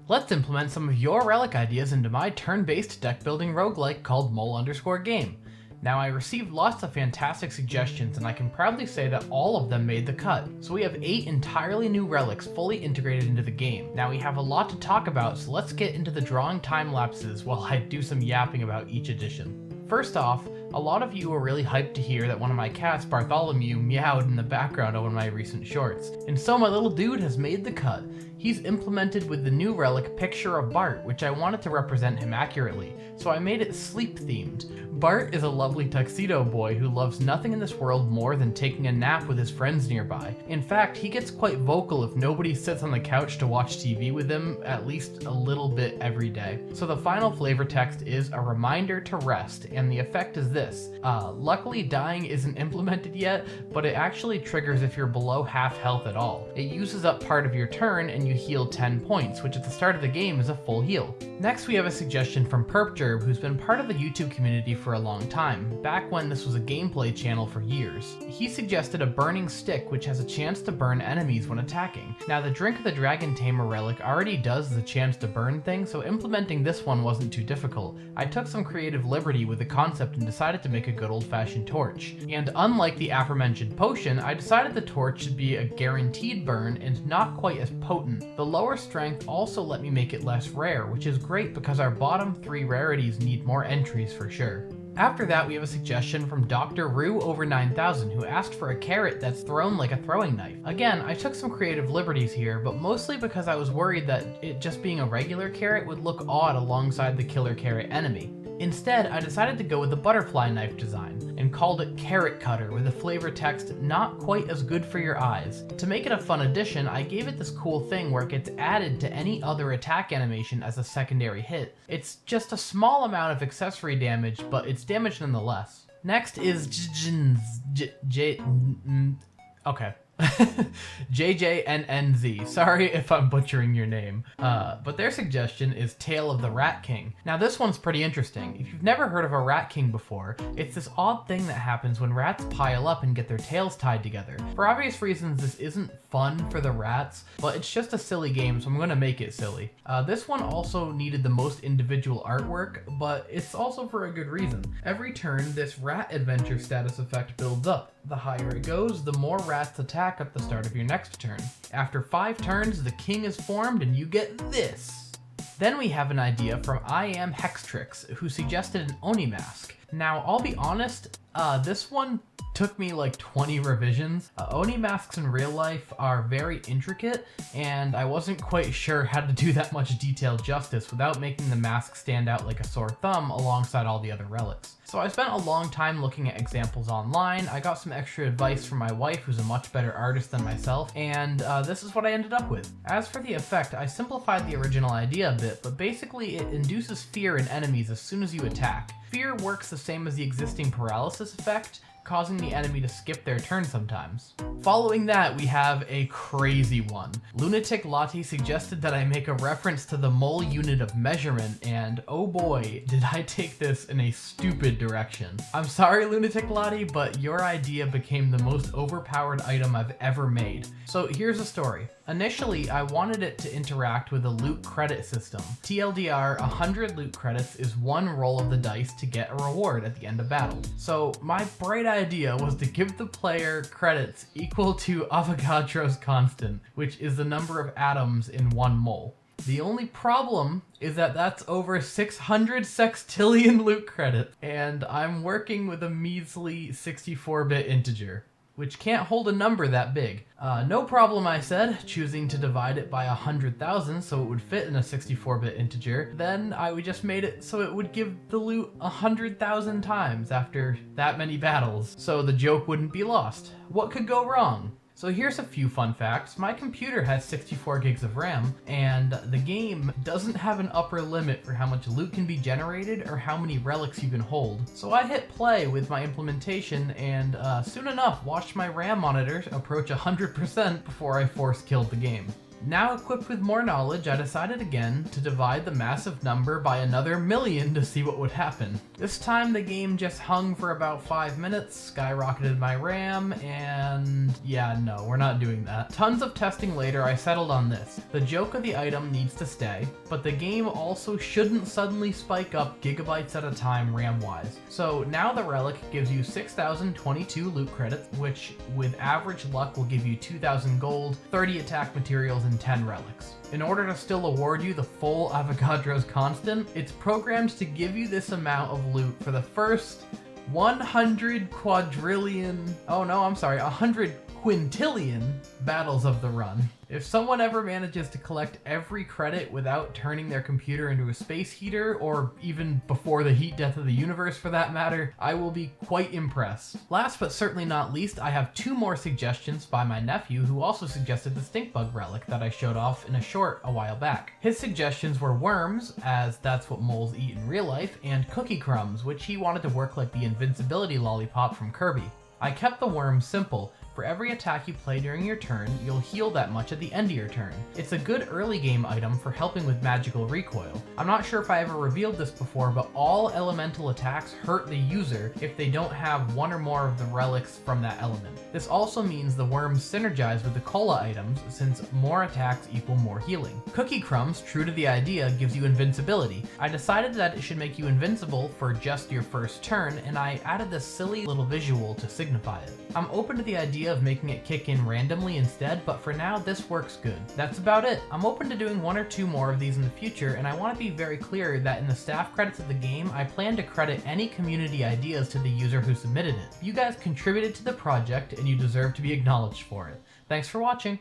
Let's implement some of your relic ideas into my turn-based deck building roguelike called mole_game. Now, I received lots of fantastic suggestions, and I can proudly say that all of them made the cut. So we have 8 entirely new relics fully integrated into the game. Now, we have a lot to talk about, so let's get into the drawing time lapses while I do some yapping about each edition. First off, a lot of you were really hyped to hear that one of my cats, Bartholomew, meowed in the background of one of my recent shorts. And so my little dude has made the cut. He's implemented with the new relic Picture of Bart, which I wanted to represent him accurately, so I made it sleep themed. Bart is a lovely tuxedo boy who loves nothing in this world more than taking a nap with his friends nearby. In fact, he gets quite vocal if nobody sits on the couch to watch TV with him at least a little bit every day. So the final flavor text is a reminder to rest, and the effect is this. Luckily dying isn't implemented yet, but it actually triggers if you're below half health at all. It uses up part of your turn and you heal 10 points, which at the start of the game is a full heal. Next we have a suggestion from Perpjerb, who's been part of the YouTube community for a long time, back when this was a gameplay channel for years. He suggested a burning stick which has a chance to burn enemies when attacking. Now the Drink of the Dragon Tamer relic already does the chance to burn thing, so implementing this one wasn't too difficult. I took some creative liberty with the concept and decided to make a good old-fashioned torch. And unlike the aforementioned potion, I decided the torch should be a guaranteed burn and not quite as potent. The lower strength also let me make it less rare, which is great because our bottom 3 rarities need more entries for sure. After that, we have a suggestion from Dr. Rue over 9000, who asked for a carrot that's thrown like a throwing knife. Again, I took some creative liberties here, but mostly because I was worried that it just being a regular carrot would look odd alongside the killer carrot enemy. Instead, I decided to go with the butterfly knife design, and called it Carrot Cutter with a flavor text not quite as good for your eyes. To make it a fun addition, I gave it this cool thing where it gets added to any other attack animation as a secondary hit. It's just a small amount of accessory damage, but it's damage nonetheless. Next is JJNNZ. Sorry if I'm butchering your name. But their suggestion is Tale of the Rat King. Now this one's pretty interesting. If you've never heard of a rat king before, it's this odd thing that happens when rats pile up and get their tails tied together. For obvious reasons, this isn't fun for the rats, but it's just a silly game, so I'm gonna make it silly. This one also needed the most individual artwork, but it's also for a good reason. Every turn, this rat adventure status effect builds up. The higher it goes, the more rats attack at the start of your next turn. After 5 turns, the king is formed and you get this. Then we have an idea from I Am Hextrix, who suggested an Oni mask. Now, I'll be honest, this one took me like 20 revisions. Oni masks in real life are very intricate, and I wasn't quite sure how to do that much detailed justice without making the mask stand out like a sore thumb alongside all the other relics. So I spent a long time looking at examples online. I got some extra advice from my wife, who's a much better artist than myself, and this is what I ended up with. As for the effect, I simplified the original idea a bit, but basically it induces fear in enemies as soon as you attack. Fear works the same as the existing paralysis effect, causing the enemy to skip their turn sometimes. Following that, we have a crazy one. Lunatic Lottie suggested that I make a reference to the mole unit of measurement, and oh boy, did I take this in a stupid direction. I'm sorry, Lunatic Lottie, but your idea became the most overpowered item I've ever made. So here's the story. Initially, I wanted it to interact with a loot credit system. TLDR, 100 loot credits is 1 roll of the dice to get a reward at the end of battle. So my bright idea was to give the player credits equal to Avogadro's constant, which is the number of atoms in 1 mole. The only problem is that that's over 600 sextillion loot credits, and I'm working with a measly 64-bit integer, which can't hold a number that big. No problem, I said, choosing to divide it by 100,000 so it would fit in a 64-bit integer. Then I just made it so it would give the loot 100,000 times after that many battles, so the joke wouldn't be lost. What could go wrong? So here's a few fun facts. My computer has 64 gigs of RAM, and the game doesn't have an upper limit for how much loot can be generated or how many relics you can hold. So I hit play with my implementation, and soon enough watched my RAM monitor approach 100% before I force killed the game. Now equipped with more knowledge, I decided again to divide the massive number by another million to see what would happen. This time the game just hung for about 5 minutes, skyrocketed my RAM, and yeah, no, we're not doing that. Tons of testing later, I settled on this. The joke of the item needs to stay, but the game also shouldn't suddenly spike up gigabytes at a time RAM-wise. So now the Relic gives you 6,022 loot credits, which with average luck will give you 2,000 gold, 30 attack materials, and 10 relics. In order to still award you the full Avogadro's constant, it's programmed to give you this amount of loot for the first 100 quintillion battles of the run. If someone ever manages to collect every credit without turning their computer into a space heater, or even before the heat death of the universe for that matter, I will be quite impressed. Last but certainly not least, I have 2 more suggestions by my nephew, who also suggested the stink bug relic that I showed off in a short a while back. His suggestions were worms, as that's what moles eat in real life, and cookie crumbs, which he wanted to work like the invincibility lollipop from Kirby. I kept the worms simple. For every attack you play during your turn, you'll heal that much at the end of your turn. It's a good early game item for helping with magical recoil. I'm not sure if I ever revealed this before, but all elemental attacks hurt the user if they don't have one or more of the relics from that element. This also means the worms synergize with the cola items, since more attacks equal more healing. Cookie crumbs, true to the idea, gives you invincibility. I decided that it should make you invincible for just your first turn, and I added this silly little visual to signify it. I'm open to the idea of making it kick in randomly instead, but for now this works good. That's about it. I'm open to doing 1 or 2 more of these in the future, and I want to be very clear that in the staff credits of the game, I plan to credit any community ideas to the user who submitted it. You guys contributed to the project, and you deserve to be acknowledged for it. Thanks for watching!